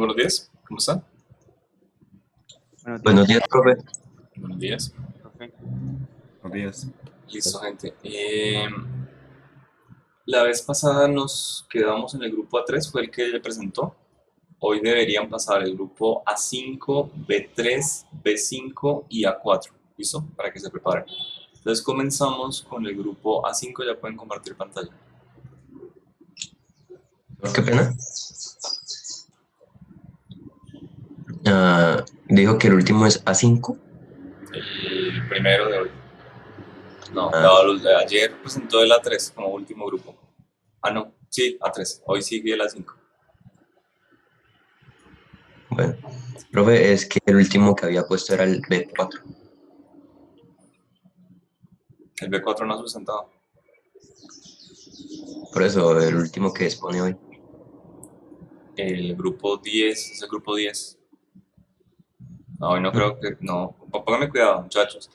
buenos días, ¿cómo están? Buenos días, profe. Buenos días. Profe. Buenos días. Listo, gente. La vez pasada nos quedamos en el grupo A3, fue el que le presentó. Hoy deberían pasar el grupo A5, B3, B5 y A4. ¿Listo? Para que se preparen. Entonces comenzamos con el grupo A5, ya pueden compartir pantalla. Qué pena. Dijo que el último es A5. El primero de hoy. No, Ah. ayer presentó el A3 como último grupo. Ah, no, sí, A3. Hoy sigue el A5. Bueno, profe, es que el último que había puesto era el B4. El B4 no ha presentado. Por eso, el último que expone hoy. El grupo 10 es el grupo 10. No, hoy no creo que... No, pónganme cuidado, muchachos.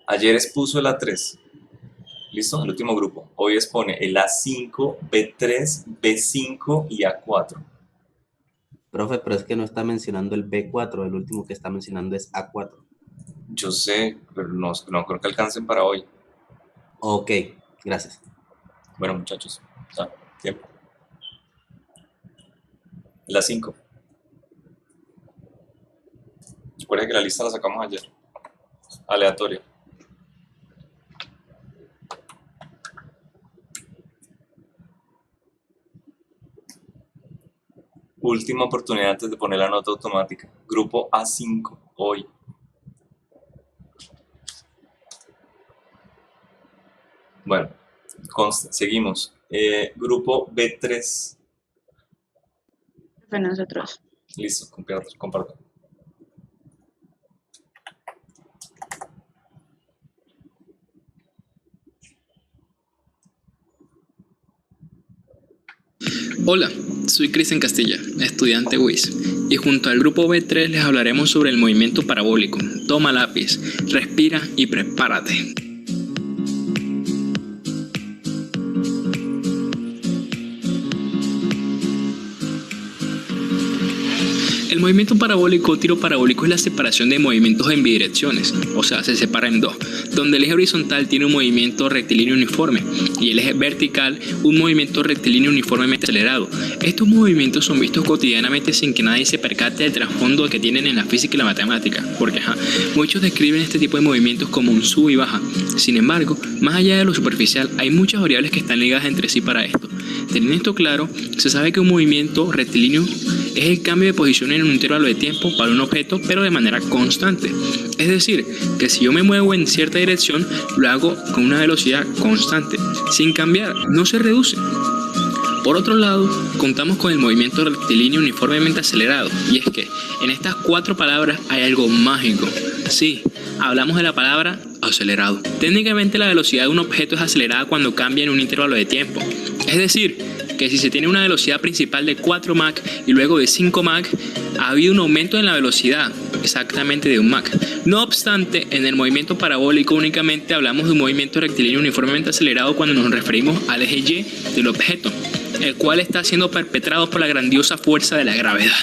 Ayer expuso el A3. ¿Listo? El último grupo. Hoy expone el A5, B3, B5 y A4. Profe, pero es que no está mencionando el B4, el último que está mencionando es A4. Yo sé, pero no creo que alcancen para hoy. Ok, gracias. Bueno, muchachos, ya, tiempo. El A5. Recuerden que la lista la sacamos ayer. Aleatoria. Última oportunidad antes de poner la nota automática. Grupo A5, hoy. Bueno, seguimos. Grupo B3. Para nosotros. Listo, comparto. Hola, soy Cristian Castilla, estudiante WIS, y junto al grupo B3 les hablaremos sobre el movimiento parabólico. Toma lápiz, respira y prepárate. El movimiento parabólico o tiro parabólico es la separación de movimientos en bidirecciones, o sea, se separa en dos, donde el eje horizontal tiene un movimiento rectilíneo uniforme y el eje vertical un movimiento rectilíneo uniformemente acelerado. Estos movimientos son vistos cotidianamente sin que nadie se percate del trasfondo que tienen en la física y la matemática, porque muchos describen este tipo de movimientos como un sub y baja. Sin embargo, más allá de lo superficial, hay muchas variables que están ligadas entre sí para esto. Teniendo esto claro, se sabe que un movimiento rectilíneo es el cambio de posición en un intervalo de tiempo para un objeto, pero de manera constante. Es decir, que si yo me muevo en cierta dirección, lo hago con una velocidad constante, sin cambiar, no se reduce. Por otro lado, contamos con el movimiento rectilíneo uniformemente acelerado, y es que en estas cuatro palabras hay algo mágico. Sí, hablamos de la palabra acelerado. Técnicamente la velocidad de un objeto es acelerada cuando cambia en un intervalo de tiempo. Es decir, que si se tiene una velocidad principal de 4 Mach y luego de 5 Mach, ha habido un aumento en la velocidad, exactamente de 1 Mach. No obstante, en el movimiento parabólico únicamente hablamos de un movimiento rectilíneo uniformemente acelerado cuando nos referimos al eje Y del objeto, el cual está siendo perpetrado por la grandiosa fuerza de la gravedad,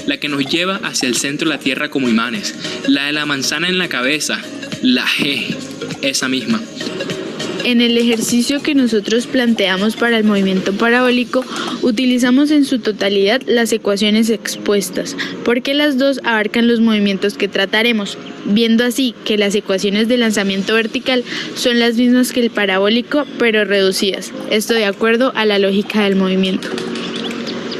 la que nos lleva hacia el centro de la Tierra como imanes, la de la manzana en la cabeza, la G, esa misma. En el ejercicio que nosotros planteamos para el movimiento parabólico, utilizamos en su totalidad las ecuaciones expuestas, porque las dos abarcan los movimientos que trataremos, viendo así que las ecuaciones de lanzamiento vertical son las mismas que el parabólico, pero reducidas, esto de acuerdo a la lógica del movimiento.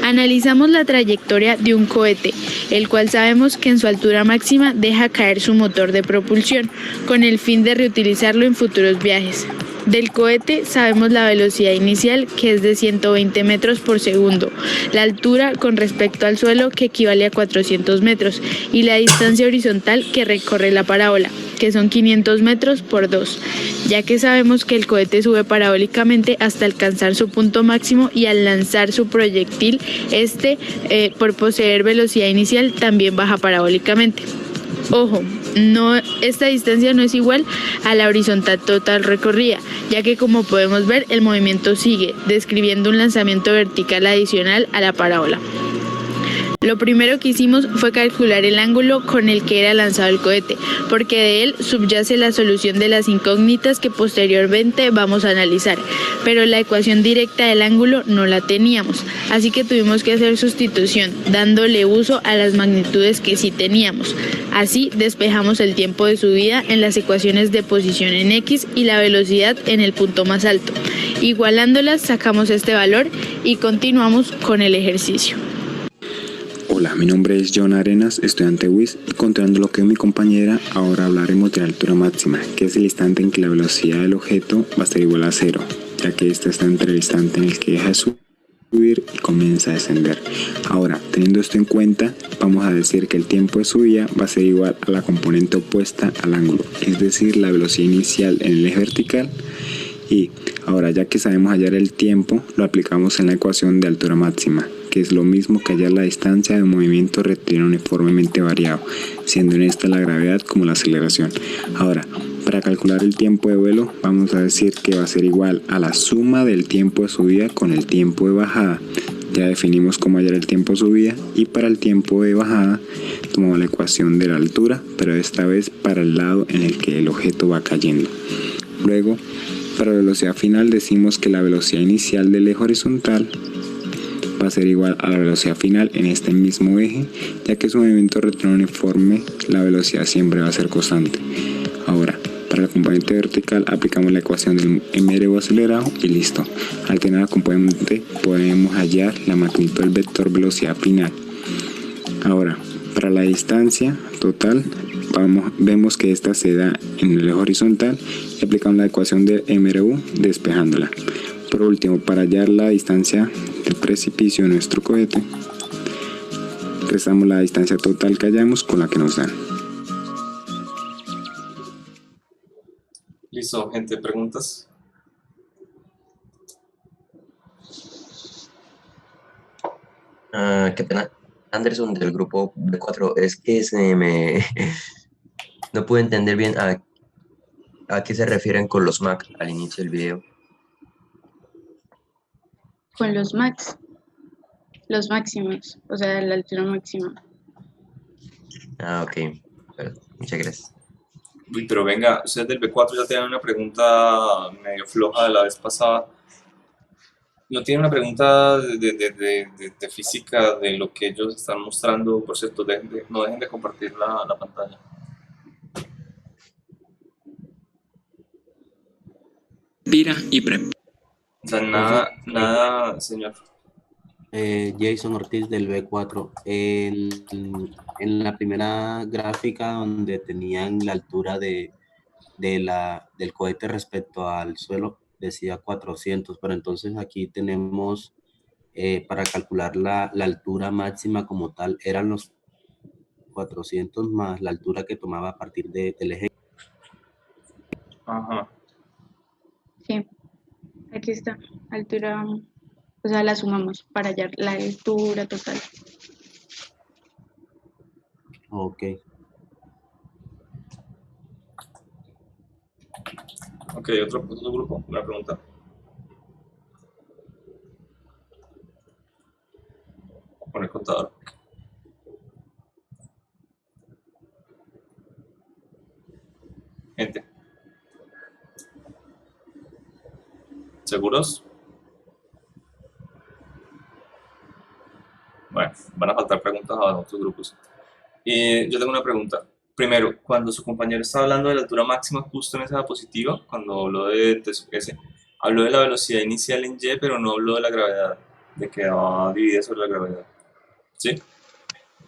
Analizamos la trayectoria de un cohete, el cual sabemos que en su altura máxima deja caer su motor de propulsión, con el fin de reutilizarlo en futuros viajes. Del cohete sabemos la velocidad inicial, que es de 120 metros por segundo, la altura con respecto al suelo, que equivale a 400 metros, y la distancia horizontal que recorre la parábola, que son 500 metros por 2, ya que sabemos que el cohete sube parabólicamente hasta alcanzar su punto máximo y al lanzar su proyectil, por poseer velocidad inicial, también baja parabólicamente. Ojo, esta distancia no es igual a la horizontal total recorrida, ya que como podemos ver el movimiento sigue, describiendo un lanzamiento vertical adicional a la parábola. Lo primero que hicimos fue calcular el ángulo con el que era lanzado el cohete, porque de él subyace la solución de las incógnitas que posteriormente vamos a analizar, pero la ecuación directa del ángulo no la teníamos, así que tuvimos que hacer sustitución, dándole uso a las magnitudes que sí teníamos. Así despejamos el tiempo de subida en las ecuaciones de posición en X y la velocidad en el punto más alto. Igualándolas sacamos este valor y continuamos con el ejercicio. Hola, mi nombre es John Arenas, estudiante WIS, y continuando lo que mi compañera, ahora hablaremos de la altura máxima, que es el instante en que la velocidad del objeto va a ser igual a 0, ya que esta está entre el instante en el que deja de subir y comienza a descender. Ahora, teniendo esto en cuenta, vamos a decir que el tiempo de subida va a ser igual a la componente opuesta al ángulo, es decir, la velocidad inicial en el eje vertical. Y ahora, ya que sabemos hallar el tiempo, lo aplicamos en la ecuación de altura máxima, que es lo mismo que hallar la distancia de un movimiento rectilíneo uniformemente variado, siendo en esta la gravedad como la aceleración. Ahora, para calcular el tiempo de vuelo, vamos a decir que va a ser igual a la suma del tiempo de subida con el tiempo de bajada. Ya definimos cómo hallar el tiempo de subida, y para el tiempo de bajada tomamos la ecuación de la altura, pero esta vez para el lado en el que el objeto va cayendo. Luego, para la velocidad final decimos que la velocidad inicial del eje horizontal va a ser igual a la velocidad final en este mismo eje, ya que es un movimiento rectilíneo uniforme, la velocidad siempre va a ser constante. Ahora, para el componente vertical aplicamos la ecuación del mRU acelerado y listo. Al tener el componente podemos hallar la magnitud del vector velocidad final. Ahora, para la distancia total, vemos que esta se da en el eje horizontal y aplicamos la ecuación de mRU despejándola. Por último, para hallar la distancia del precipicio de nuestro cohete, restamos la distancia total que hallamos con la que nos dan. Listo, gente, ¿preguntas? Qué pena, Anderson, del grupo B4, es que no pude entender bien a qué se refieren con los MAC al inicio del video. Con los los máximos, o sea, la altura máxima. Ok, bueno, muchas gracias. Uy, pero venga, ustedes del B4 ya tienen una pregunta medio floja de la vez pasada. ¿No tienen una pregunta de física de lo que ellos están mostrando? Por cierto, no dejen de compartir la pantalla. Tira y prep. O sea, nada, señor. Jason Ortiz del B4. En la primera gráfica donde tenían la altura del cohete respecto al suelo, decía 400, pero entonces aquí tenemos, para calcular la altura máxima como tal, eran los 400 más la altura que tomaba a partir del eje. Ajá. Sí, aquí está, altura, o sea, la sumamos para hallar la altura total. Ok. Ok, otro grupo, una pregunta. Con el contador. Gente. ¿Seguros? Bueno, van a faltar preguntas a otros grupos. Yo tengo una pregunta. Primero, cuando su compañero estaba hablando de la altura máxima justo en esa diapositiva, cuando habló de su S, habló de la velocidad inicial en Y, pero no habló de la gravedad, de que va dividida sobre la gravedad. ¿Sí?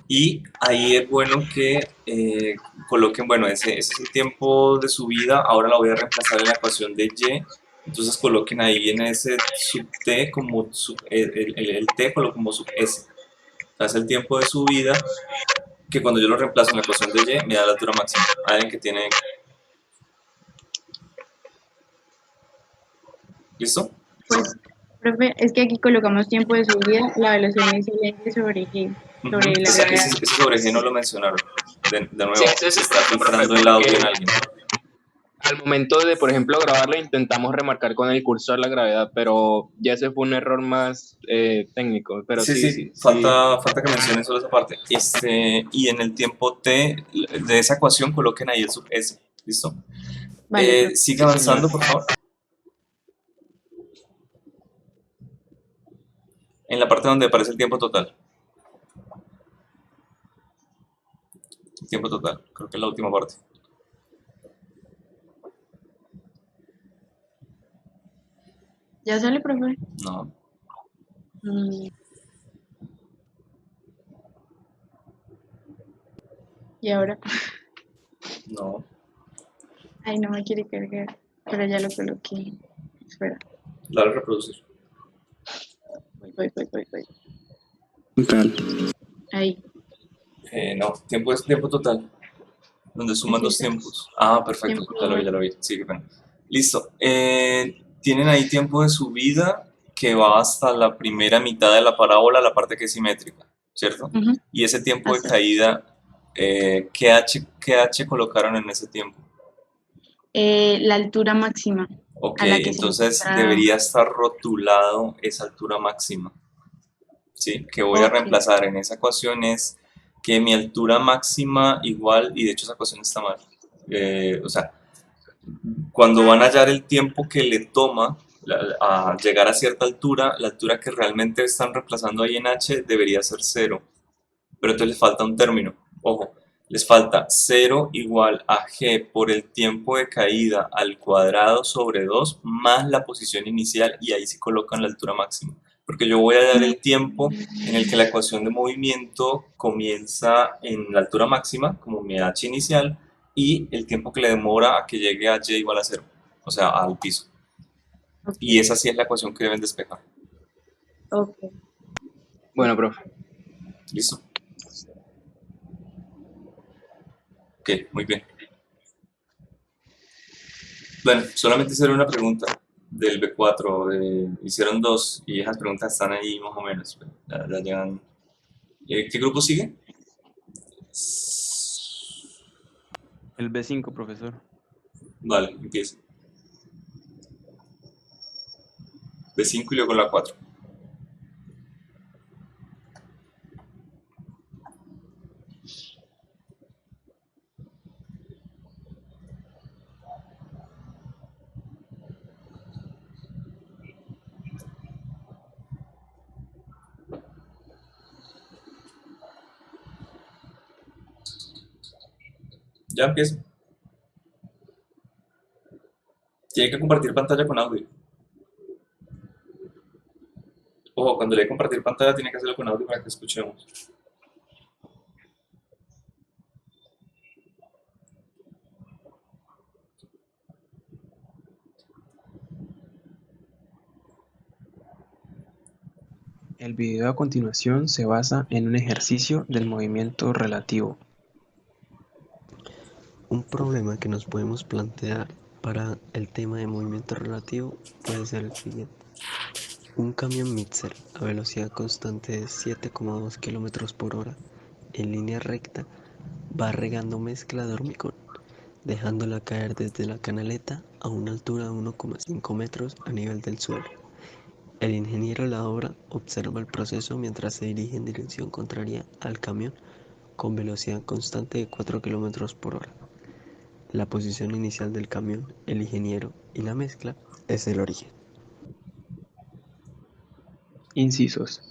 Y ahí es bueno que coloquen, bueno, ese es el tiempo de subida, ahora la voy a reemplazar en la ecuación de Y, entonces coloquen ahí en ese sub T como el T coloco como sub S. O sea, es el tiempo de subida que cuando yo lo reemplazo en la ecuación de Y me da la altura máxima. Alguien que tiene... ¿Listo? Pues, profe, es que aquí colocamos tiempo de subida, la velocidad inicial en sobre G, sobre la gravedad. Ese sobre G no lo mencionaron. De nuevo, Sí, se está filtrando el audio en alguien. al momento de, por ejemplo, grabarlo, intentamos remarcar con el cursor la gravedad, pero ya ese fue un error más técnico, pero Sí, sí, sí, sí, sí. falta que mencionen solo esa parte. Y en el tiempo t de esa ecuación coloquen ahí el sub s. ¿Listo? Vale, profe. Sigue Sí, señor. avanzando, por favor. En la parte donde aparece el tiempo total. El tiempo total, creo que es la última parte. ¿Ya sale, profe? No, Mm, ¿Y ahora? no. Ay, no me quiere cargar, pero ya lo coloqué. Espera, Dale a reproducir. voy. Total. Ahí. No, tiempo es tiempo total, donde suman Sí, dos sí. tiempos. Ah, perfecto, Tiempo. ya lo vi. Sí, qué pena. Listo. Tienen ahí tiempo de subida que va hasta la primera mitad de la parábola, la parte que es simétrica, ¿cierto? Ujú. Y ese tiempo de Hasta. caída, ¿qué h colocaron en ese tiempo? La altura máxima Ok, a la que se entonces encuentra. debería estar rotulado esa altura máxima. ¿Sí? Que voy a Ok. reemplazar en esa ecuación es que mi altura máxima igual, y de hecho esa ecuación está mal. O sea, cuando van a hallar el tiempo que le toma a llegar a cierta altura, la altura que realmente están reemplazando ahí en h debería ser 0. Pero entonces les falta un término. Ojo, les falta 0 igual a g por el tiempo de caída al cuadrado sobre 2 más la posición inicial, y ahí sí colocan la altura máxima. Porque yo voy a dar el tiempo en el que la ecuación de movimiento comienza en la altura máxima, como mi h inicial, y el tiempo que le demora a que llegue a y igual a 0, o sea, al piso. Ok. Y esa sí es la ecuación que deben despejar. Ok. Bueno, profe. ¿Listo? Ok, muy bien. Bueno, solamente hicieron una pregunta del B4, hicieron dos y esas preguntas están ahí más o menos. Ya llegan. ¿Qué grupo sigue? El B5, profesor. Vale, empieza. B5 y luego la 4. Ya empieza. Tiene que compartir pantalla con audio. Ojo, cuando le dé compartir pantalla tiene que hacerlo con audio para que escuchemos. El video a continuación se basa en un ejercicio del movimiento relativo. Un problema que nos podemos plantear para el tema de movimiento relativo puede ser el siguiente. Un camión Mixer a velocidad constante de 7,2 km por hora en línea recta va regando mezcla de hormigón, dejándola caer desde la canaleta a una altura de 1,5 metros a nivel del suelo. El ingeniero de la obra observa el proceso mientras se dirige en dirección contraria al camión con velocidad constante de 4 km por hora. La posición inicial del camión, el ingeniero y la mezcla es el origen. Incisos.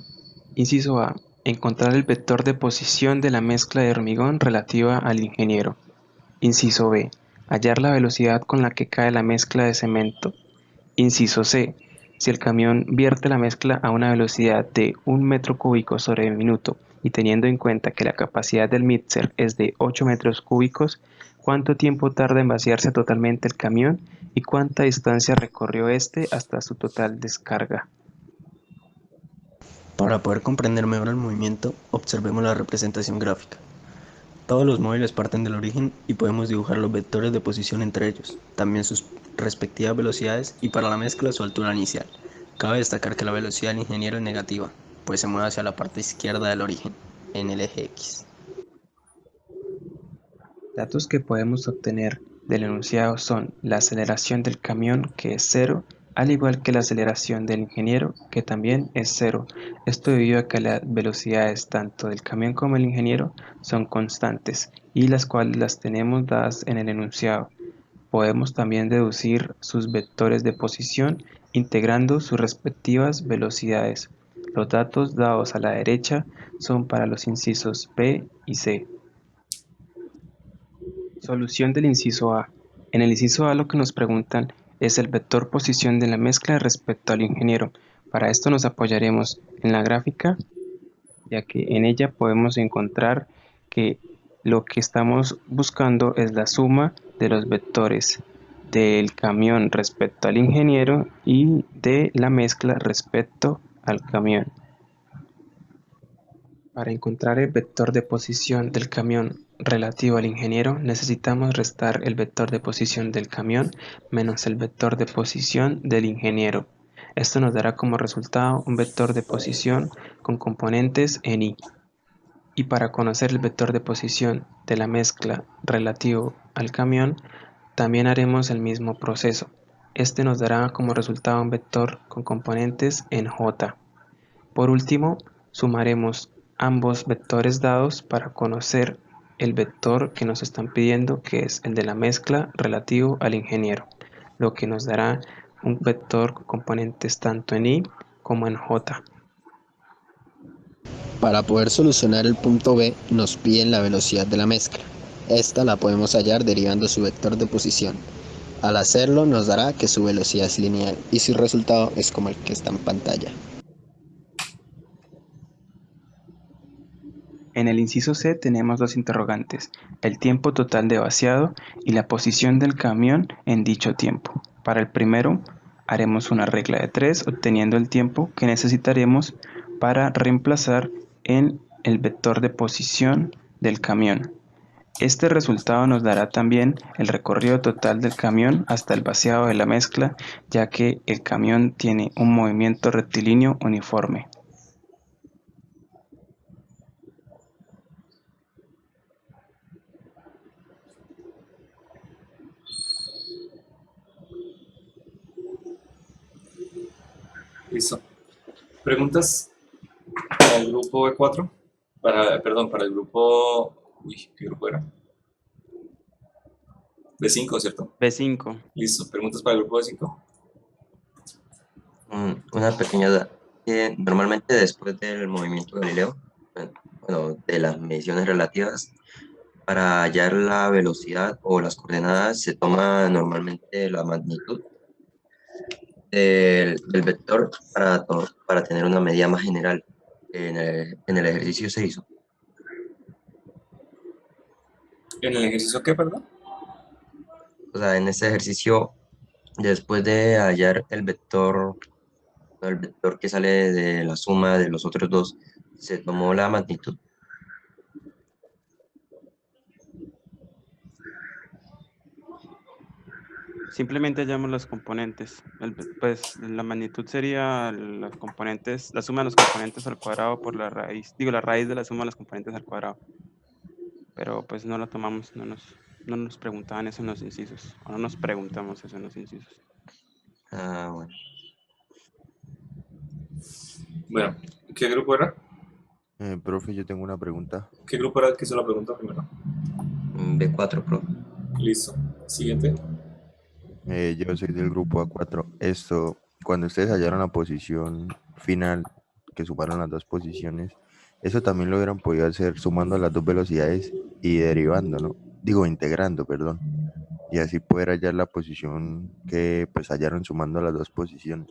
Inciso A. Encontrar el vector de posición de la mezcla de hormigón relativa al ingeniero. Inciso B. Hallar la velocidad con la que cae la mezcla de cemento. Inciso C. Si el camión vierte la mezcla a una velocidad de 1 metro cúbico sobre minuto y teniendo en cuenta que la capacidad del mixer es de 8 metros cúbicos, ¿cuánto tiempo tarda en vaciarse totalmente el camión y cuánta distancia recorrió este hasta su total descarga? Para poder comprender mejor el movimiento, observemos la representación gráfica. Todos los móviles parten del origen y podemos dibujar los vectores de posición entre ellos, también sus respectivas velocidades y para la mezcla su altura inicial. Cabe destacar que la velocidad del ingeniero es negativa, pues se mueve hacia la parte izquierda del origen, en el eje X. Datos que podemos obtener del enunciado son la aceleración del camión, que es cero, al igual que la aceleración del ingeniero, que también es cero. Esto debido a que las velocidades tanto del camión como del ingeniero son constantes y las cuales las tenemos dadas en el enunciado. Podemos también deducir sus vectores de posición integrando sus respectivas velocidades. Los datos dados a la derecha son para los incisos B y C. Solución del inciso A. En el inciso A lo que nos preguntan es el vector posición de la mezcla respecto al ingeniero. Para esto nos apoyaremos en la gráfica, ya que en ella podemos encontrar que lo que estamos buscando es la suma de los vectores del camión respecto al ingeniero y de la mezcla respecto al camión. Para encontrar el vector de posición del camión relativo al ingeniero, necesitamos restar el vector de posición del camión menos el vector de posición del ingeniero. Esto nos dará como resultado un vector de posición con componentes en y. Y para conocer el vector de posición de la mezcla relativo al camión, también haremos el mismo proceso. Este nos dará como resultado un vector con componentes en j. Por último, sumaremos ambos vectores dados para conocer el vector que nos están pidiendo, que es el de la mezcla relativo al ingeniero, lo que nos dará un vector con componentes tanto en y como en j. Para poder solucionar el punto B, nos piden la velocidad de la mezcla. Esta la podemos hallar derivando su vector de posición. Al hacerlo nos dará que su velocidad es lineal y su resultado es como el que está en pantalla. En el inciso C tenemos dos interrogantes, el tiempo total de vaciado y la posición del camión en dicho tiempo. Para el primero haremos una regla de 3 obteniendo el tiempo que necesitaremos para reemplazar en el vector de posición del camión. Este resultado nos dará también el recorrido total del camión hasta el vaciado de la mezcla, ya que el camión tiene un movimiento rectilíneo uniforme. Listo. ¿Preguntas para el grupo E4? Para el grupo... Uy, ¿qué grupo era? B5, ¿cierto? B5. Listo. ¿Preguntas para el grupo B5? Una pequeña duda. Normalmente después del movimiento de Galileo, bueno, de las mediciones relativas, para hallar la velocidad o las coordenadas se toma normalmente la magnitud del vector para tener una medida más general. En el ejercicio se hizo. ¿En el ejercicio qué, perdón? O sea, en este ejercicio, después de hallar el vector que sale de la suma de los otros dos, se tomó la magnitud. Simplemente hallamos los componentes. Pues la magnitud sería los componentes, la suma de los componentes al cuadrado por la raíz. Digo, la raíz de la suma de los componentes al cuadrado. Pero pues no lo tomamos, no nos preguntaban eso en los incisos. O no nos preguntamos eso en los incisos. Ah, bueno. Bueno, ¿qué grupo era? Profe, yo tengo una pregunta. ¿Qué grupo era el que hizo la pregunta primero? B4, profe. Listo. Siguiente. Yo soy del grupo A4. Cuando ustedes hallaron la posición final, que sumaron las dos posiciones, eso también lo hubieran podido hacer sumando las dos velocidades y derivando, ¿no? Digo, integrando, perdón. Y así poder hallar la posición que pues hallaron sumando las dos posiciones.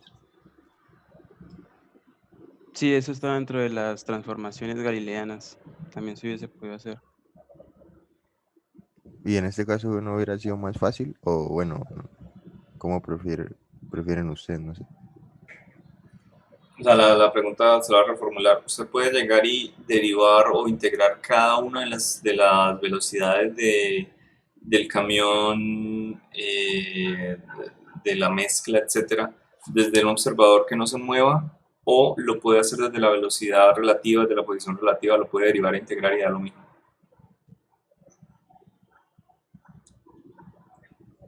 Sí, eso está dentro de las transformaciones galileanas. También se hubiese podido hacer. Y en este caso no hubiera sido más fácil, o bueno, ¿cómo prefieren ustedes? No sé. O sea, la pregunta se la va a reformular. Usted puede llegar y derivar o integrar cada una de las velocidades del camión, de la mezcla, etcétera, desde un observador que no se mueva, o lo puede hacer desde la velocidad relativa, desde la posición relativa, lo puede derivar e integrar y da lo mismo.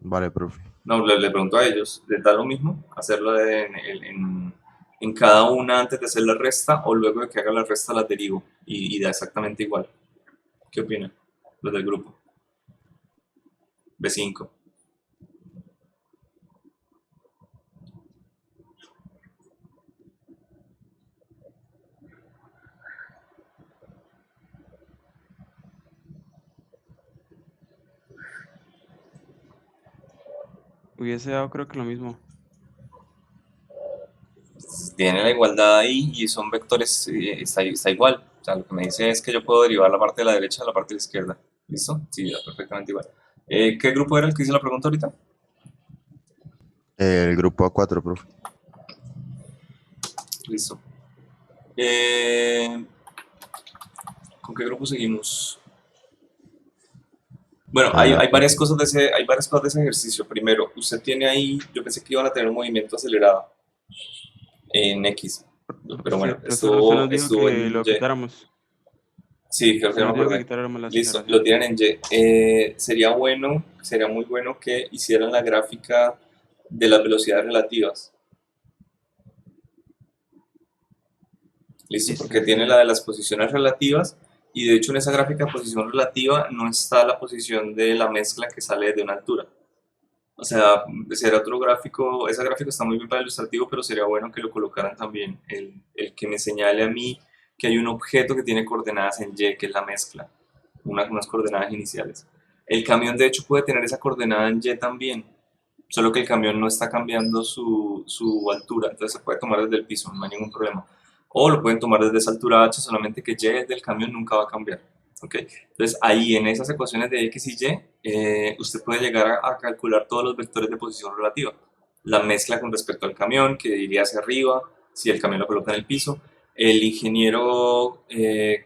Vale, profe. No, le pregunto a ellos, ¿les da lo mismo hacerlo en cada una antes de hacer la resta o luego de que haga la resta las derivo y da exactamente igual? ¿Qué opinan los del grupo? B5. Hubiese dado creo que lo mismo. Tiene la igualdad ahí y son vectores, está igual. O sea, lo que me dice es que yo puedo derivar la parte de la derecha a la parte de la izquierda. ¿Listo? Sí, da perfectamente igual. ¿Qué grupo era el que hizo la pregunta ahorita? El grupo A4, profe. Listo. ¿Con qué grupo seguimos? Bueno, hay varias cosas de ese ejercicio. Primero, usted tiene ahí, yo pensé que iban a tener un movimiento acelerado en X, pero bueno, Sí, usted nos dijo estuvo que en lo Y. quitáramos. Sí, creo que Se no nos me dijo que acordé. quitáramos la Listo, aceleración. lo tienen en Y. Sería muy bueno que hicieran la gráfica de las velocidades relativas. Listo, Listo, porque sí, tiene señor. la de las posiciones relativas y de hecho en esa gráfica de posición relativa no está la posición de la mezcla que sale de una altura. O sea, será otro gráfico, ese gráfico está muy bien para el ilustrativo, pero sería bueno que lo colocaran también, el que me señale a mí que hay un objeto que tiene coordenadas en Y, que es la mezcla, unas coordenadas iniciales. El camión de hecho puede tener esa coordenada en Y también, solo que el camión no está cambiando su altura, entonces se puede tomar desde el piso, no hay ningún problema. O lo pueden tomar desde esa altura H, solamente que Y del camión nunca va a cambiar. ¿Okay? Entonces ahí en esas ecuaciones de X y Y, usted puede llegar a calcular todos los vectores de posición relativa. La mezcla con respecto al camión, que iría hacia arriba, si el camión lo coloca en el piso. El ingeniero,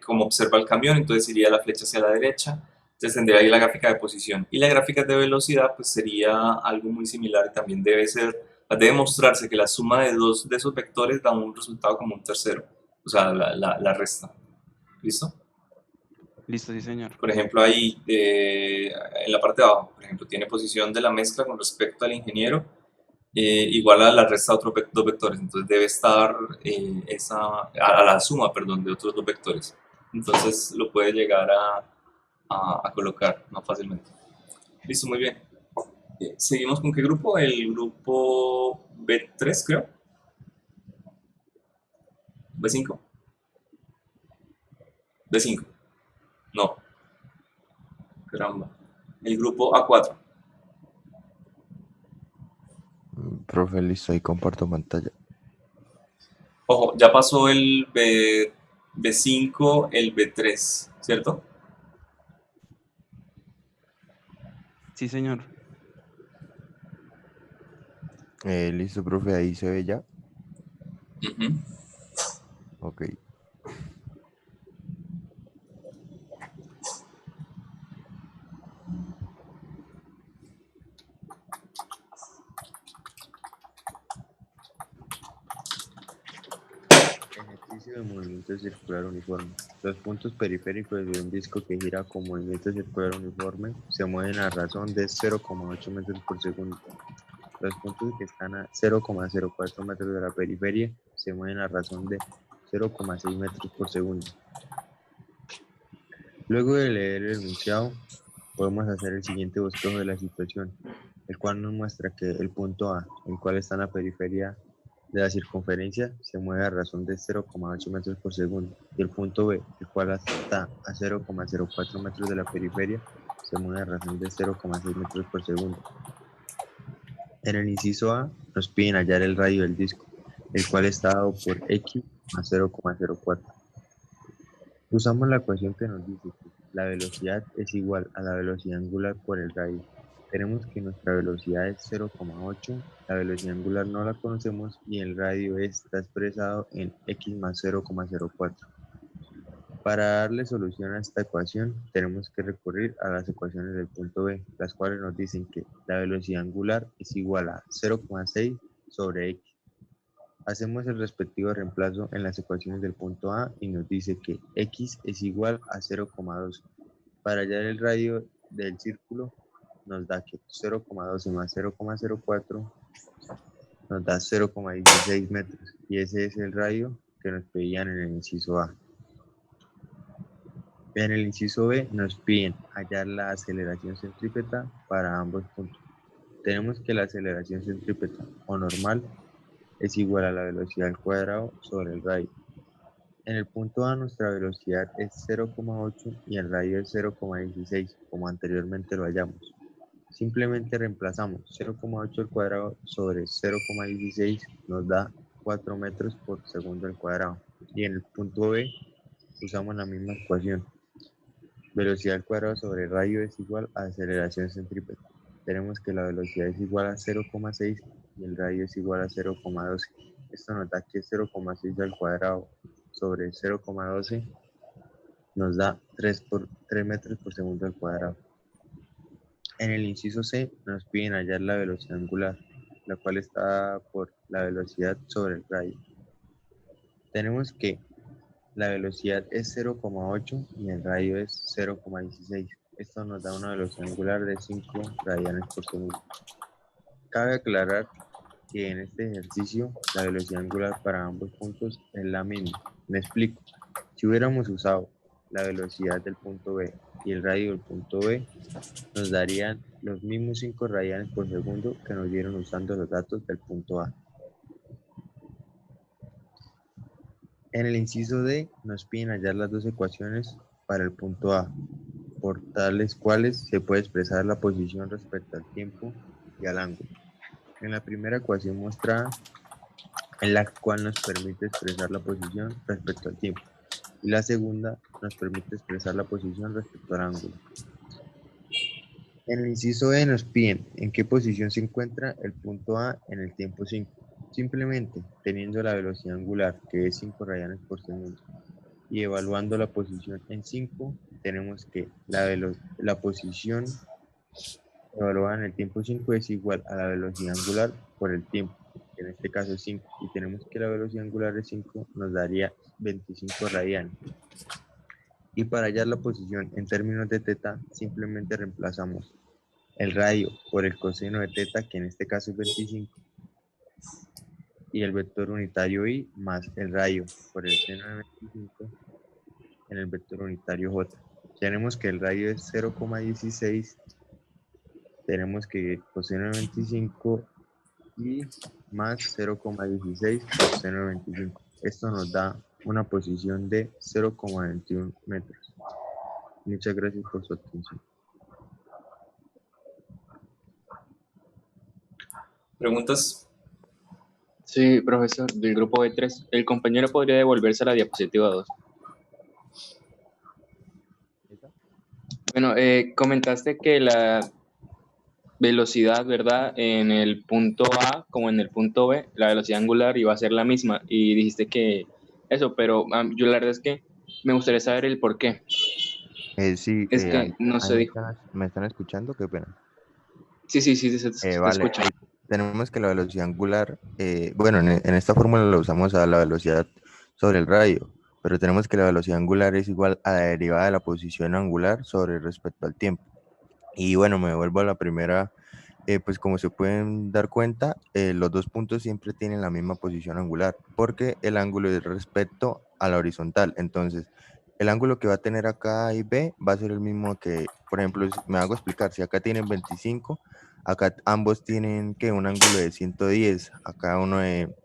como observa el camión, entonces iría la flecha hacia la derecha. Entonces tendría ahí la gráfica de posición. Y la gráfica de velocidad, pues sería algo muy similar. También debe mostrarse que la suma de dos de esos vectores da un resultado como un tercero. O sea, la resta. ¿Listo? Listo, sí, señor. Por ejemplo, ahí en la parte de abajo, por ejemplo, tiene posición de la mezcla con respecto al ingeniero, igual a la resta de otros dos vectores. Entonces debe estar a la suma, perdón, de otros dos vectores. Entonces lo puede llegar a colocar más fácilmente. Listo, muy bien. ¿Seguimos con qué grupo? El grupo B3, creo. ¿B5? B5. No. Caramba. El grupo A4. Profe, listo, ahí comparto pantalla. Ojo, ya pasó el B5, el B3, ¿cierto? Sí, señor. Listo, profe, ahí se ve ya. Ujú. Ok. Ejercicio de movimiento circular uniforme. Los puntos periféricos de un disco que gira con movimiento circular uniforme se mueven a razón de 0,8 metros por segundo. Los puntos que están a 0,04 metros de la periferia se mueven a razón de 0,6 metros por segundo. Luego de leer el enunciado, podemos hacer el siguiente bosquejo de la situación, el cual nos muestra que el punto A, el cual está en la periferia de la circunferencia, se mueve a razón de 0,8 metros por segundo, y el punto B, el cual está a 0,04 metros de la periferia, se mueve a razón de 0,6 metros por segundo. En el inciso A, nos piden hallar el radio del disco, el cual está dado por X más 0,04. Usamos la ecuación que nos dice que la velocidad es igual a la velocidad angular por el radio. Tenemos que nuestra velocidad es 0,8, la velocidad angular no la conocemos y el radio está expresado en X más 0,04. Para darle solución a esta ecuación, tenemos que recurrir a las ecuaciones del punto B, las cuales nos dicen que la velocidad angular es igual a 0,6 sobre X. Hacemos el respectivo reemplazo en las ecuaciones del punto A y nos dice que X es igual a 0,2. Para hallar el radio del círculo, nos da que 0,12 más 0,04 nos da 0,16 metros. Y ese es el radio que nos pedían en el inciso A. En el inciso B nos piden hallar la aceleración centrípeta para ambos puntos. Tenemos que la aceleración centrípeta o normal es igual a la velocidad al cuadrado sobre el radio. En el punto A nuestra velocidad es 0,8 y el radio es 0,16, como anteriormente lo hallamos. Simplemente reemplazamos 0,8 al cuadrado sobre 0,16 nos da 4 metros por segundo al cuadrado. Y en el punto B usamos la misma ecuación. Velocidad al cuadrado sobre radio es igual a aceleración centrípeta. Tenemos que la velocidad es igual a 0,6 y el radio es igual a 0,12. Esto nos da que 0,6 al cuadrado sobre 0,12 nos da 3 metros por segundo al cuadrado. En el inciso C nos piden hallar la velocidad angular, la cual está por la velocidad sobre el radio. Tenemos que la velocidad es 0,8 y el radio es 0,16. Esto nos da una velocidad angular de 5 radianes por segundo. Cabe aclarar que en este ejercicio la velocidad angular para ambos puntos es la misma. Me explico. Si hubiéramos usado la velocidad del punto B y el radio del punto B, nos darían los mismos 5 radianes por segundo que nos dieron usando los datos del punto A. En el inciso D nos piden hallar las dos ecuaciones para el punto A, por tales cuales se puede expresar la posición respecto al tiempo y al ángulo. En la primera ecuación mostrada, en la cual nos permite expresar la posición respecto al tiempo, y la segunda nos permite expresar la posición respecto al ángulo. En el inciso E nos piden en qué posición se encuentra el punto A en el tiempo 5. Simplemente teniendo la velocidad angular, que es 5 radianes por segundo, y evaluando la posición en 5, tenemos que la posición evaluada en el tiempo 5 es igual a la velocidad angular por el tiempo, que en este caso es 5, y tenemos que la velocidad angular de 5 nos daría 25 radianes. Y para hallar la posición en términos de teta, simplemente reemplazamos el radio por el coseno de teta, que en este caso es 25, y el vector unitario i más el radio por el seno de 25 en el vector unitario j. Tenemos que el radio es 0,16, tenemos que coseno de 25 y más 0,16 por seno de 25. Esto nos da una posición de 0,21 metros. Muchas gracias por su atención. ¿Preguntas? Sí, profesor, del grupo B3. El compañero podría devolverse a la diapositiva 2. Bueno, comentaste que la velocidad, ¿verdad? En el punto A como en el punto B, la velocidad angular iba a ser la misma. Y dijiste que eso, pero yo la verdad es que me gustaría saber el por qué. Sí, Es que no se dijo. ¿Me están escuchando? Qué pena. Sí, te Vale, escucho. tenemos que la velocidad angular, bueno, en esta fórmula la usamos a la velocidad sobre el radio, pero tenemos que la velocidad angular es igual a la derivada de la posición angular sobre respecto al tiempo. Y bueno, me vuelvo a la primera, pues como se pueden dar cuenta, los dos puntos siempre tienen la misma posición angular, porque el ángulo es respecto a la horizontal. Entonces, el ángulo que va a tener acá A y B va a ser el mismo que, por ejemplo, me hago explicar, si acá tienen 25, acá ambos tienen que un ángulo de 110, acá uno de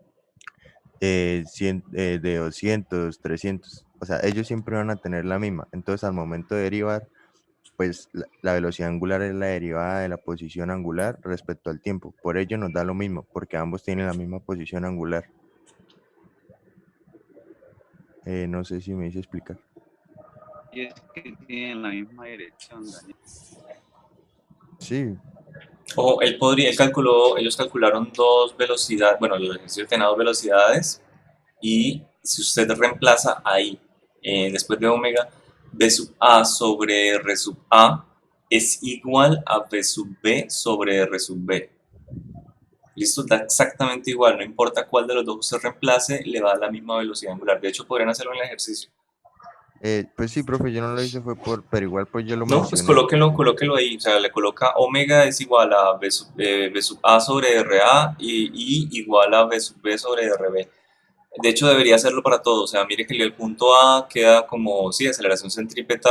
200, 300, o sea, ellos siempre van a tener la misma. Entonces, al momento de derivar, pues la velocidad angular es la derivada de la posición angular respecto al tiempo. Por ello nos da lo mismo, porque ambos tienen la misma posición angular. No sé si me hice explicar. Y es que tienen la misma dirección, Daniel. Sí. Ojo, ellos calcularon dos velocidades, bueno, los ejercicios tienen dos velocidades, y si usted reemplaza ahí, después de omega, B sub A sobre R sub A es igual a B sub B sobre R sub B. Listo, da exactamente igual, no importa cuál de los dos usted reemplace, le va a dar la misma velocidad angular. De hecho, podrían hacerlo en el ejercicio. Pues sí, profe, yo no lo hice, pero igual pues yo lo No, pues mencioné. colóquenlo ahí, o sea, le coloca omega es igual a B sub A sobre RA y igual a B sub B sobre RB. De hecho, debería hacerlo para todo, o sea, mire que el punto A queda como, sí, aceleración centrípeta,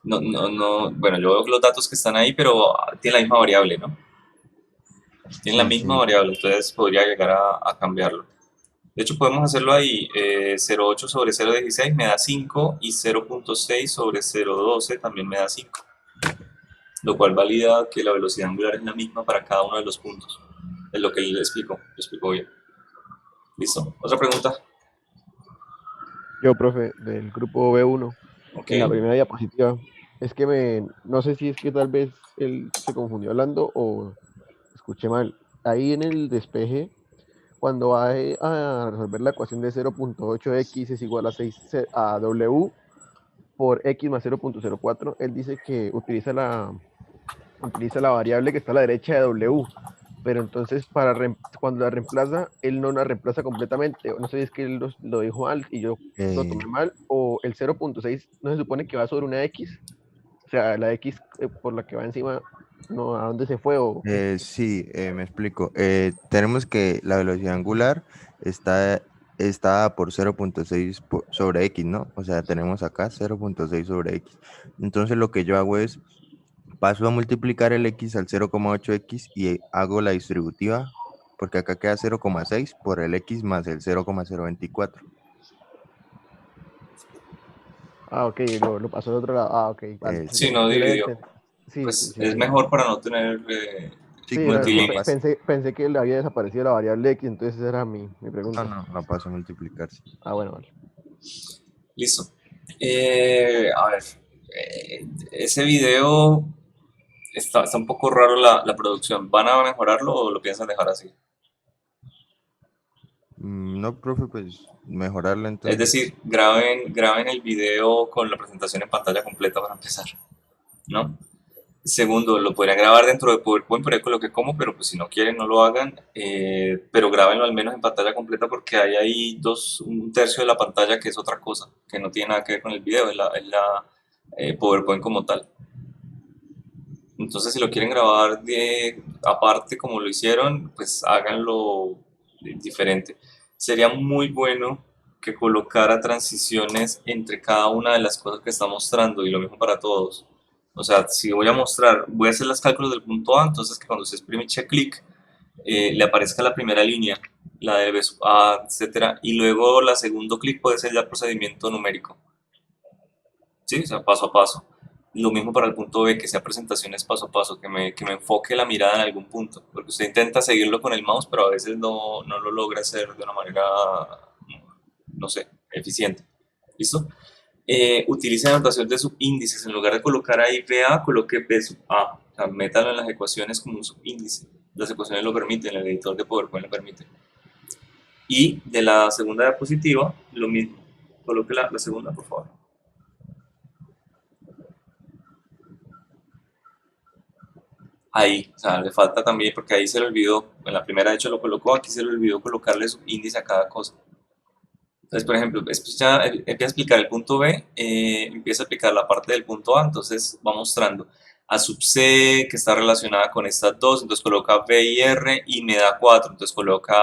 bueno, yo veo los datos que están ahí, pero tiene la misma variable, ¿no? Tiene la Sí, misma sí. variable, entonces podría llegar a cambiarlo. De hecho, podemos hacerlo ahí, 0,8 sobre 0,16 me da 5 y 0,6 sobre 0,12 también me da 5, lo cual valida que la velocidad angular es la misma para cada uno de los puntos. Es lo que le explico bien. ¿Listo? ¿Otra pregunta? Yo, profe, del grupo B1, Ok. en la primera diapositiva, es que no sé si es que tal vez él se confundió hablando o escuché mal. Ahí en el despeje, cuando va a resolver la ecuación de 0.8x es igual a 6 a W por x más 0.04, él dice que utiliza la variable que está a la derecha de W, pero entonces cuando la reemplaza, él no la reemplaza completamente. No sé si es que él lo dijo mal y yo lo tomé mal, o el 0.6 no se supone que va sobre una X, o sea, la X por la que va encima, no, ¿a dónde se fue? Sí, me explico. Tenemos que la velocidad angular está por 0.6 sobre x, ¿no? O sea, tenemos acá 0.6 sobre x. Entonces lo que yo hago es, paso a multiplicar el x al 0,8x y hago la distributiva, porque acá queda 0,6 por el x más el 0,024. Ah, ok, lo pasó de otro lado. Ah, ok, vale. Sí, no Sí, dividió. sí, sí, Pues sí, es sí. mejor para no tener Sí, no, es que multilíneas. pensé que le había desaparecido la variable X, entonces esa era mi No, pregunta. no paso a multiplicarse. Ah, bueno, vale. Listo. A ver, ese video está un poco raro la producción. ¿Van a mejorarlo o lo piensan dejar así? No, profe, pues mejorarla Es entonces. decir, graben el video con la presentación en pantalla completa para empezar, ¿no? Segundo, lo podrían grabar dentro de PowerPoint, por ahí coloqué cómo, pero pues si no quieren no lo hagan, pero grábenlo al menos en pantalla completa porque hay ahí un tercio de la pantalla que es otra cosa, que no tiene nada que ver con el video, es la PowerPoint como tal. Entonces si lo quieren grabar aparte como lo hicieron, pues háganlo diferente. Sería muy bueno que colocara transiciones entre cada una de las cosas que está mostrando y lo mismo para todos. O sea, si voy a hacer los cálculos del punto A, entonces que cuando se exprime y eche clic, le aparezca la primera línea, la de B sub A, etcétera, y luego la segundo clic puede ser ya procedimiento numérico. ¿Sí? O sea, paso a paso. Lo mismo para el punto B, que sea presentaciones paso a paso, que me enfoque la mirada en algún punto, porque usted intenta seguirlo con el mouse, pero a veces no lo logra hacer de una manera, no sé, eficiente. ¿Listo? Utilice la notación de subíndices. En lugar de colocar ahí BA, coloque B sub A. O sea, métalo en las ecuaciones como un subíndice. Las ecuaciones lo permiten, el editor de PowerPoint lo permite. Y de la segunda diapositiva, lo mismo. Coloque la segunda, por favor. Ahí, o sea, le falta también, porque ahí se le olvidó, en la primera de hecho lo colocó, aquí se le olvidó colocarle subíndice a cada cosa. Entonces, por ejemplo, ya empieza a explicar el punto B, empieza a explicar la parte del punto A, entonces va mostrando A sub C, que está relacionada con estas dos, entonces coloca B y R y me da 4, entonces coloca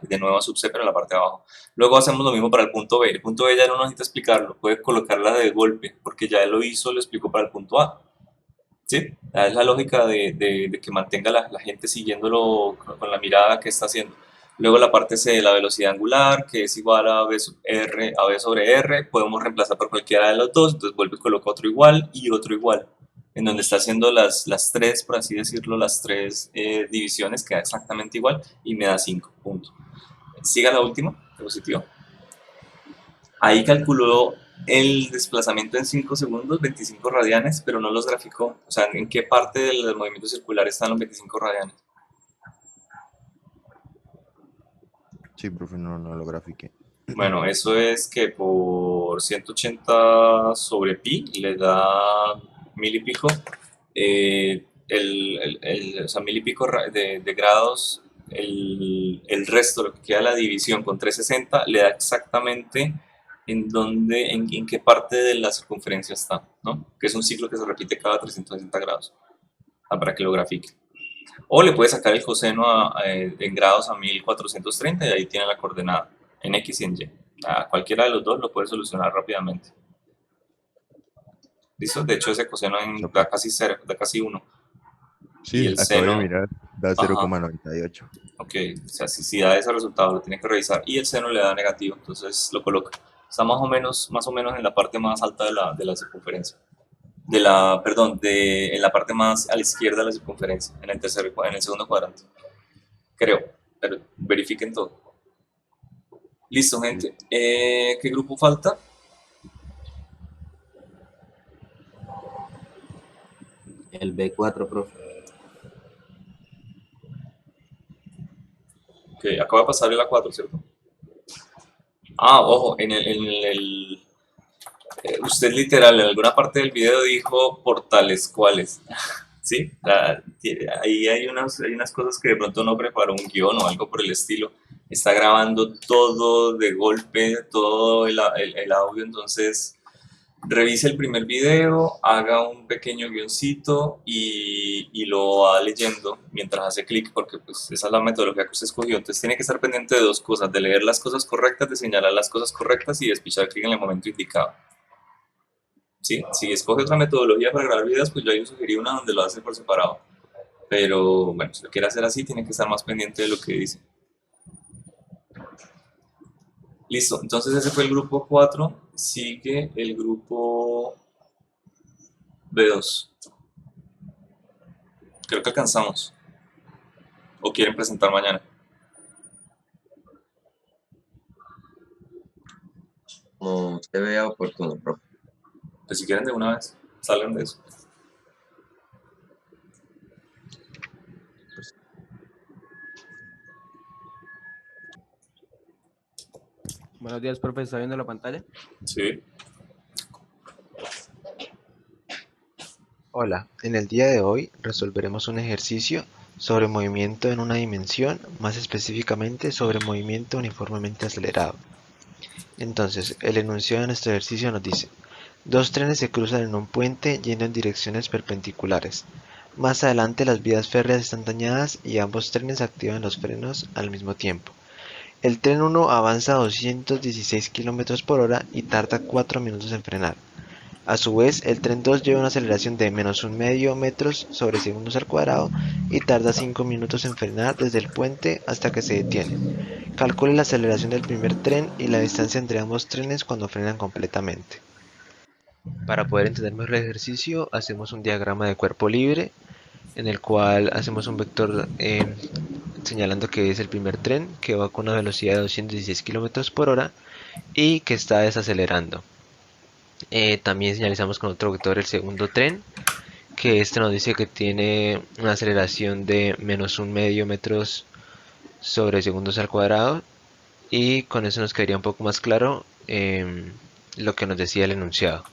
de nuevo A sub C, pero en la parte de abajo. Luego hacemos lo mismo para el punto B ya no necesita explicarlo, puede colocarla de golpe, porque ya él lo hizo, lo explicó para el punto A. ¿Sí? Es la lógica de que mantenga la gente siguiéndolo con la mirada que está haciendo. Luego la parte C de la velocidad angular, que es igual a B, a B sobre R, podemos reemplazar por cualquiera de los dos, entonces vuelve y coloca otro igual y otro igual. En donde está haciendo las tres, por así decirlo, las tres divisiones, queda exactamente igual y me da 5 puntos. Siga la última diapositiva. Ahí calculó el desplazamiento en 5 segundos, 25 radianes, pero no los graficó. O sea, ¿en qué parte del movimiento circular están los 25 radianes? Sí, profe, no lo grafiqué. Bueno, eso es que por 180 sobre pi le da 1000 y pico, o sea, 1000 y pico de grados, el resto, lo que queda de la división con 360, le da exactamente en qué parte de la circunferencia está, ¿no? Que es un ciclo que se repite cada 360 grados, para que lo grafique. O le puede sacar el coseno en grados a 1430 y ahí tiene la coordenada, en X y en Y. A cualquiera de los dos lo puede solucionar rápidamente. ¿Listo? De hecho, ese coseno da casi 0, da casi 1. Y Sí, el acabo de seno, mirar, da ajá, 0,98. ok, o sea, si da ese resultado lo tiene que revisar y el seno le da negativo, entonces lo coloca. Está más o menos en la parte más alta de la circunferencia. Perdón, en la parte más a la izquierda de la circunferencia, en el segundo cuadrante. Creo, pero verifiquen todo. Listo, gente. ¿Qué grupo falta? El B4, profe. Ok, acaba de pasar el A4, ¿cierto? Ah, ojo, usted literal en alguna parte del video dijo por tales cuales. ¿Sí? Ahí hay unas cosas que de pronto no preparó un guión o algo por el estilo. Está grabando todo de golpe, todo el audio, entonces revise el primer video, haga un pequeño guioncito y lo va leyendo mientras hace clic, porque pues esa es la metodología que usted escogió. Entonces tiene que estar pendiente de dos cosas, de leer las cosas correctas, de señalar las cosas correctas y de despichar clic en el momento indicado. ¿Sí? Si escoge otra metodología para grabar videos, pues yo ahí sugerí una donde lo hace por separado. Pero bueno, si lo quiere hacer así, tiene que estar más pendiente de lo que dice. Listo, entonces ese fue el grupo 4. Sigue el grupo B2. Creo que alcanzamos. ¿O quieren presentar mañana? Como usted vea oportuno, profe. Pues si quieren de una vez, salgan de eso. Buenos días, profe. ¿Está viendo la pantalla? Sí. Hola, en el día de hoy resolveremos un ejercicio sobre movimiento en una dimensión, más específicamente sobre movimiento uniformemente acelerado. Entonces, el enunciado de nuestro ejercicio nos dice: dos trenes se cruzan en un puente yendo en direcciones perpendiculares. Más adelante las vías férreas están dañadas y ambos trenes activan los frenos al mismo tiempo. El tren 1 avanza a 216 km por hora y tarda 4 minutos en frenar. A su vez, el tren 2 lleva una aceleración de -1,5 metros sobre segundos al cuadrado y tarda 5 minutos en frenar desde el puente hasta que se detiene. Calcule la aceleración del primer tren y la distancia entre ambos trenes cuando frenan completamente. Para poder entender mejor el ejercicio, hacemos un diagrama de cuerpo libre en el cual hacemos un vector señalando que es el primer tren que va con una velocidad de 216 km por hora y que está desacelerando. También señalizamos con otro vector el segundo tren, que este nos dice que tiene una aceleración de -1,5 metros sobre segundos al cuadrado, y con eso nos quedaría un poco más claro lo que nos decía el enunciado.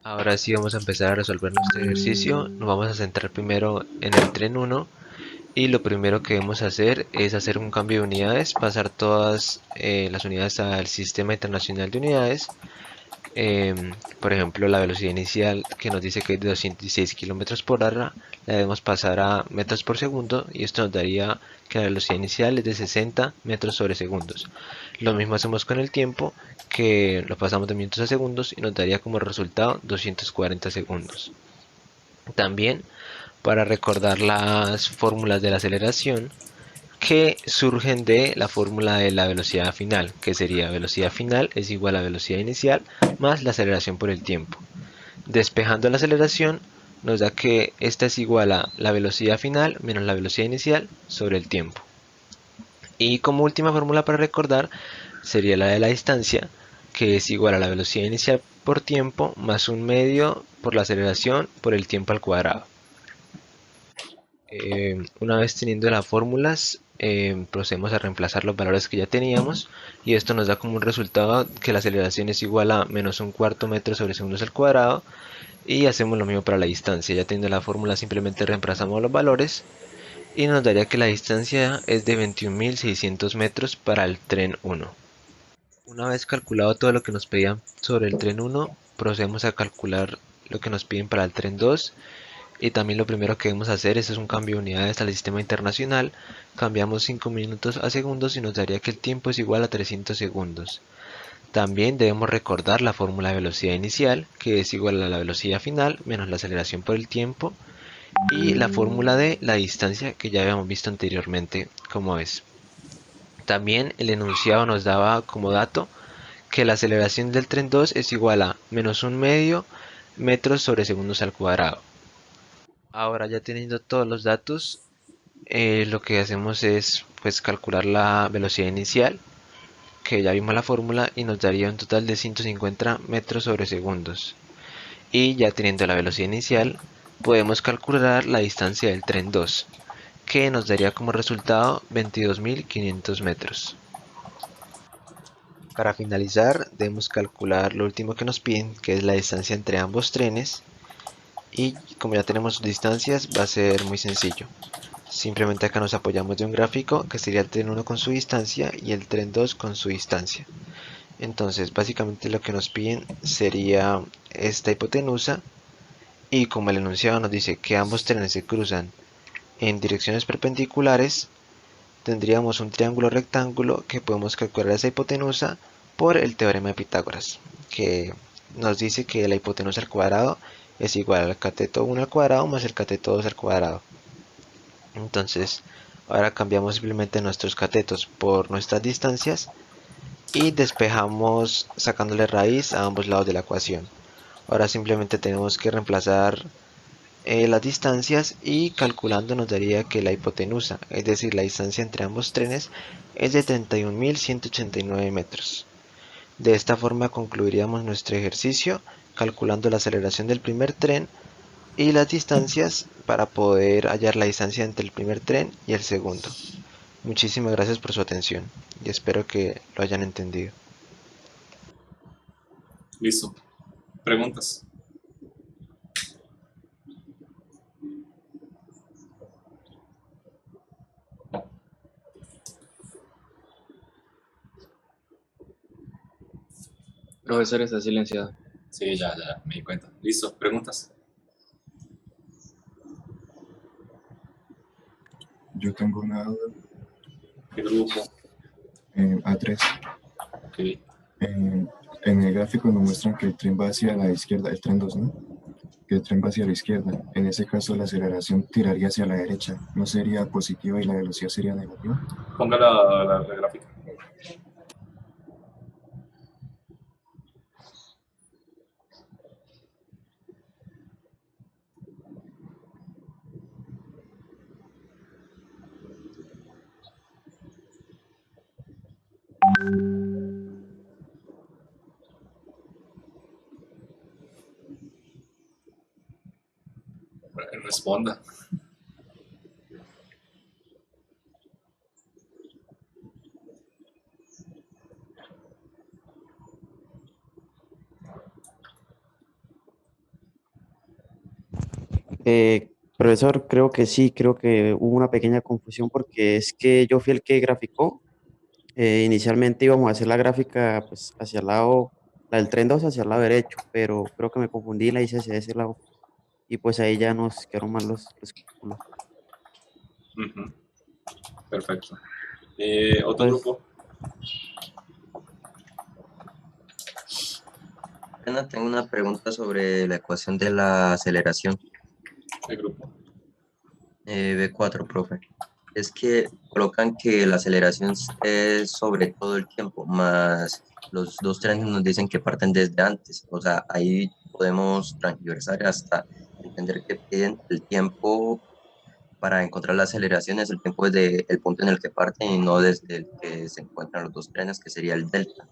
Ahora sí vamos a empezar a resolver nuestro ejercicio. Nos vamos a centrar primero en el tren 1 y lo primero que debemos hacer es hacer un cambio de unidades, pasar todas las unidades al sistema internacional de unidades. Por ejemplo, la velocidad inicial que nos dice que es de 216 km por hora la debemos pasar a metros por segundo, y esto nos daría que la velocidad inicial es de 60 metros sobre segundos. Lo mismo hacemos con el tiempo, que lo pasamos de minutos a segundos y nos daría como resultado 240 segundos. También, para recordar las fórmulas de la aceleración que surgen de la fórmula de la velocidad final, que sería velocidad final es igual a velocidad inicial más la aceleración por el tiempo. Despejando la aceleración nos da que esta es igual a la velocidad final menos la velocidad inicial sobre el tiempo. Y como última fórmula para recordar sería la de la distancia, que es igual a la velocidad inicial por tiempo más 1/2 por la aceleración por el tiempo al cuadrado. Una vez teniendo las fórmulas, procedemos a reemplazar los valores que ya teníamos, y esto nos da como un resultado que la aceleración es igual a -1/4 metro sobre segundos al cuadrado, y hacemos lo mismo para la distancia. Ya teniendo la fórmula, simplemente reemplazamos los valores y nos daría que la distancia es de 21.600 metros para el tren 1. Una vez calculado todo lo que nos pedían sobre el tren 1, procedemos a calcular lo que nos piden para el tren 2. Y también lo primero que debemos hacer es un cambio de unidades al sistema internacional. Cambiamos 5 minutos a segundos y nos daría que el tiempo es igual a 300 segundos. También debemos recordar la fórmula de velocidad inicial, que es igual a la velocidad final menos la aceleración por el tiempo, y la fórmula de la distancia que ya habíamos visto anteriormente, como es. También el enunciado nos daba como dato que la aceleración del tren 2 es igual a menos un medio metros sobre segundos al cuadrado. Ahora ya teniendo todos los datos, lo que hacemos es pues calcular la velocidad inicial, que ya vimos la fórmula, y nos daría un total de 150 metros sobre segundos. Y ya teniendo la velocidad inicial, podemos calcular la distancia del tren 2, que nos daría como resultado 22.500 metros. Para finalizar, debemos calcular lo último que nos piden, que es la distancia entre ambos trenes. Y como ya tenemos distancias, va a ser muy sencillo. Simplemente acá nos apoyamos de un gráfico que sería el tren 1 con su distancia y el tren 2 con su distancia. Entonces básicamente lo que nos piden sería esta hipotenusa, y como el enunciado nos dice que ambos trenes se cruzan en direcciones perpendiculares, tendríamos un triángulo rectángulo que podemos calcular esa hipotenusa por el teorema de Pitágoras, que nos dice que la hipotenusa al cuadrado es igual al cateto 1 al cuadrado más el cateto 2 al cuadrado. Entonces ahora cambiamos simplemente nuestros catetos por nuestras distancias y despejamos sacándole raíz a ambos lados de la ecuación. Ahora simplemente tenemos que reemplazar las distancias, y calculando nos daría que la hipotenusa, es decir, la distancia entre ambos trenes, es de 31.189 metros. De esta forma concluiríamos nuestro ejercicio calculando la aceleración del primer tren y las distancias para poder hallar la distancia entre el primer tren y el segundo. Muchísimas gracias por su atención y espero que lo hayan entendido. Listo. ¿Preguntas? Profesor, está silenciado. Sí, ya, me di cuenta. Listo. ¿Preguntas? Yo tengo una duda. ¿Qué grupo? A3. Ok. En el gráfico nos muestran que el tren va hacia la izquierda, el tren 2, ¿no? Que el tren va hacia la izquierda. En ese caso la aceleración tiraría hacia la derecha. ¿No sería positiva y la velocidad sería negativa? Ponga la gráfica. Responda. Profesor, creo que sí, creo que hubo una pequeña confusión porque es que yo fui el que graficó. Inicialmente íbamos a hacer la gráfica pues, hacia el lado, la del tren 2 hacia el lado derecho, pero creo que me confundí y la hice hacia ese lado. Y pues ahí ya nos quedaron mal los cálculos. Perfecto. ¿Otro Pues, grupo? Ana, tengo una pregunta sobre la ecuación de la aceleración. ¿Qué grupo? B4, profe. Es que colocan que la aceleración es sobre todo el tiempo, más los dos trenes nos dicen que parten desde antes. O sea, ahí podemos transversar hasta entender que piden el tiempo para encontrar la aceleración, es el tiempo desde el punto en el que parten y no desde el que se encuentran los dos trenes, que sería el delta.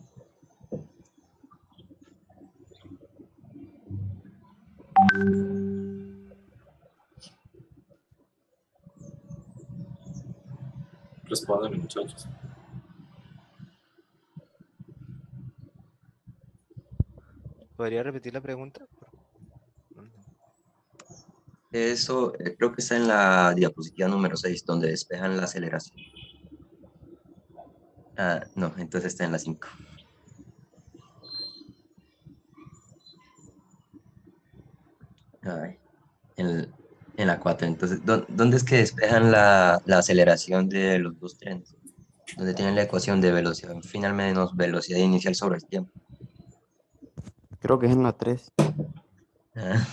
Respondan, muchachos. ¿Podría repetir la pregunta? Eso creo que está en la diapositiva número 6, donde despejan la aceleración. Ah, no, entonces está en la 5. 4. Entonces, ¿dónde es que despejan la aceleración de los dos trenes? Donde tienen la ecuación de velocidad final menos velocidad inicial sobre el tiempo. Creo que es en la 3. Ah.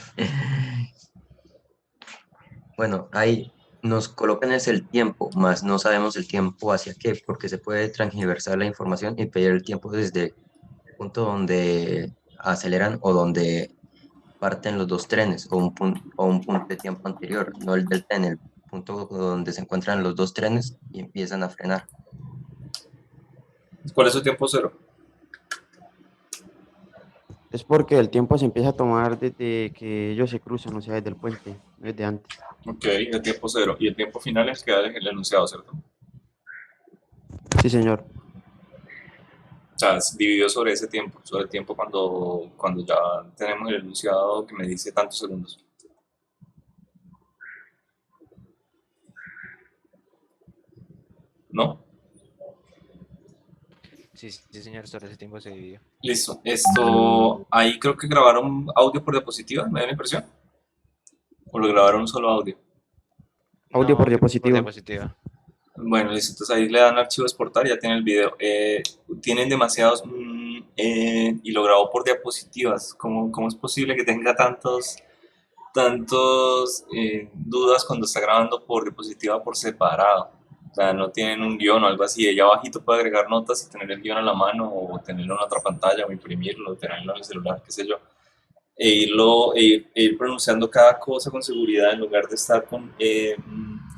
Bueno, ahí nos colocan es el tiempo, más no sabemos el tiempo hacia qué, porque se puede transgiversar la información y pedir el tiempo desde el punto donde aceleran o donde parten los dos trenes, o un punto de tiempo anterior, no el del tren, el punto donde se encuentran los dos trenes y empiezan a frenar. ¿Cuál es su tiempo cero? Es porque el tiempo se empieza a tomar desde que ellos se cruzan, o sea, desde el puente, desde antes. Ok, el tiempo cero. Y el tiempo final es que da el enunciado, ¿cierto? Sí, señor. O sea, es dividido sobre ese tiempo, sobre el tiempo cuando ya tenemos el enunciado que me dice tantos segundos. ¿No? Sí, sí, señor, sobre ese tiempo se dividió. Listo. Ahí creo que grabaron audio por diapositiva, me da la impresión. ¿O lo grabaron solo audio? Audio por diapositiva. diapositiva. Bueno, listo. Entonces ahí le dan archivo exportar y ya tienen el video. Tienen demasiados y lo grabó por diapositivas. ¿Cómo es posible que tenga tantos dudas cuando está grabando por diapositiva por separado? O sea, no tienen un guión o algo así. Allá abajito puede agregar notas y tener el guión a la mano o tenerlo en otra pantalla o imprimirlo, o tenerlo en el celular, qué sé yo. E ir pronunciando cada cosa con seguridad en lugar de estar con...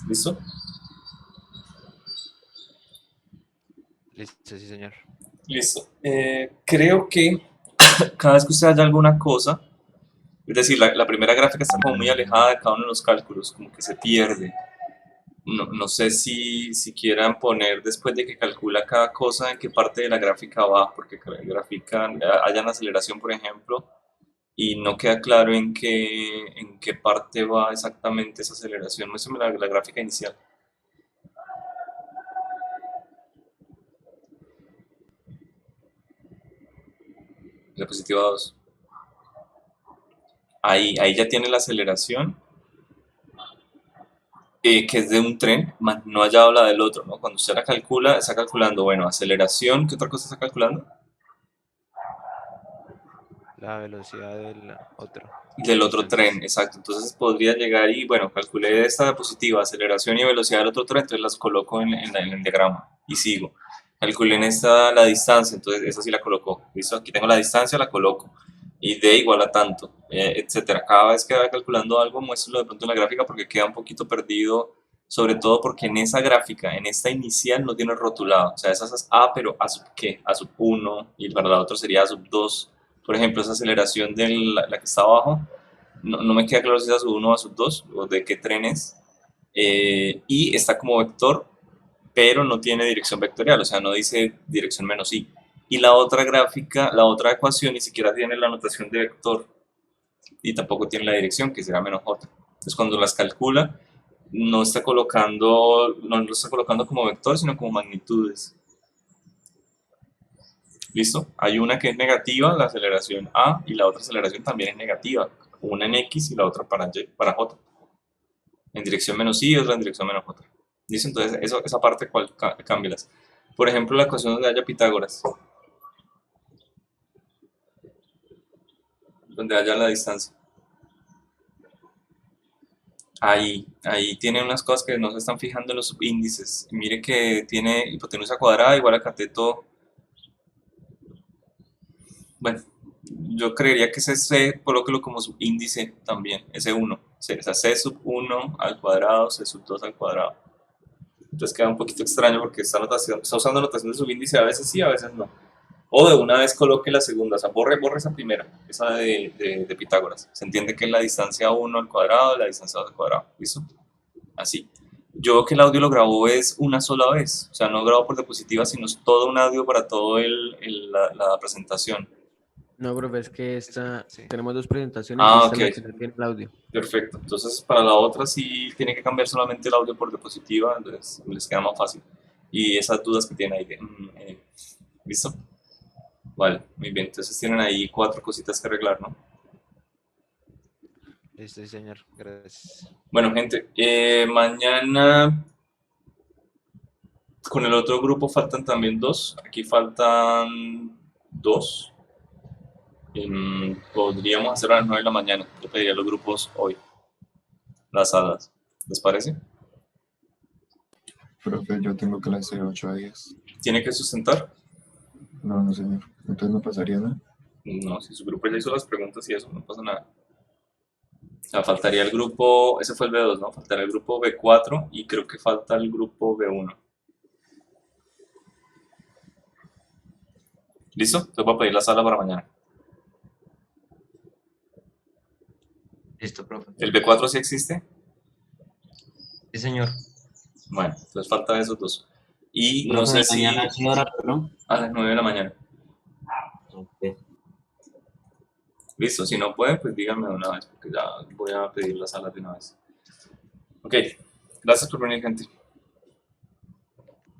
¿Listo? Listo, sí, señor. Listo. Creo que cada vez que usted haya alguna cosa, es decir, la primera gráfica está como muy alejada de cada uno de los cálculos, como que se pierde. No sé si quieran poner después de que calcula cada cosa en qué parte de la gráfica va, porque hayan aceleración, por ejemplo, y no queda claro en qué parte va exactamente esa aceleración. Muéstrame la gráfica inicial. Diapositiva 2. Ahí ya tiene la aceleración, que es de un tren, más no haya habla del otro, ¿no? Cuando usted la calcula, está calculando, bueno, aceleración, ¿qué otra cosa está calculando? La velocidad del otro. Del otro tren, exacto. Entonces podría llegar y, bueno, calculé esta diapositiva, aceleración y velocidad del otro tren, entonces las coloco en el diagrama y sigo. Calculé en esta la distancia, entonces esa sí la colocó. ¿Listo? Aquí tengo la distancia, la coloco. Y D igual a tanto, etcétera. Cada vez que vaya calculando algo, muéstralo de pronto en la gráfica porque queda un poquito perdido, sobre todo porque en esa gráfica, en esta inicial, no tiene rotulado. O sea, esa es A, pero A sub qué, A sub 1, y para la otra sería A sub 2. Por ejemplo, esa aceleración de la que está abajo, no me queda claro si es A sub 1 o A sub 2, o de qué tren es. Y está como vector, pero no tiene dirección vectorial, o sea, no dice dirección menos I. Y la otra gráfica, la otra ecuación ni siquiera tiene la notación de vector y tampoco tiene la dirección, que será menos J. Entonces cuando las calcula, no lo está colocando como vector, sino como magnitudes. ¿Listo? Hay una que es negativa, la aceleración A, y la otra aceleración también es negativa. Una en X y la otra para J. En dirección menos I y otra en dirección menos J. ¿Listo? Entonces esa parte, cámbialas. Por ejemplo, la ecuación donde haya Pitágoras. Donde haya la distancia. Ahí tiene unas cosas que no se están fijando en los subíndices. Mire que tiene hipotenusa cuadrada igual a cateto. Bueno, yo creería que ese C, colóquelo como subíndice también, ese 1. O sea, C sub 1 al cuadrado, C sub 2 al cuadrado. Entonces queda un poquito extraño porque está usando notación de subíndice, a veces sí, a veces no. O de una vez coloque la segunda, o sea, borre esa primera, esa de Pitágoras. Se entiende que es la distancia 1 al cuadrado, la distancia 2 al cuadrado, ¿listo? Así. Yo veo que el audio lo grabó es una sola vez, o sea, no grabó por diapositiva, sino es todo un audio para toda la presentación. No, profe, es que tenemos dos presentaciones Ah, y esta ok. es la que no tiene el audio. Perfecto, entonces para la otra sí tiene que cambiar solamente el audio por diapositiva, entonces les queda más fácil. Y esas dudas que tienen ahí, ¿listo? Vale, muy bien, entonces tienen ahí 4 cositas que arreglar, ¿no? Listo, sí, señor. Gracias. Bueno, gente, mañana con el otro grupo faltan también 2. Aquí faltan 2. Podríamos hacerlo a las 9 de la mañana. Yo pediría a los grupos hoy. Las salas. ¿Les parece? Profe, yo tengo clase de 8 a 10. ¿Tiene que sustentar? No, no, señor. Entonces no pasaría nada. No, si su grupo ya hizo las preguntas y eso, no pasa nada. O sea, faltaría el grupo, ese fue el B2, ¿no? Faltaría el grupo B4 y creo que falta el grupo B1. ¿Listo? Entonces voy a pedir la sala para mañana. Listo, profe. ¿El B4 sí existe? Sí, señor. Bueno, entonces falta esos 2. Y no Profe, sé si... mañana, ¿a qué hora, perdón? A las 9 de la mañana. Ok. Listo, si no pueden, pues díganme de una vez, porque ya voy a pedir las salas de una vez. Ok, gracias por venir, gente.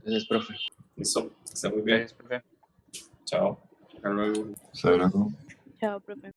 Gracias, profe. Listo, que estén muy bien. Gracias, profe. Chao. Hasta luego. Chao, profe.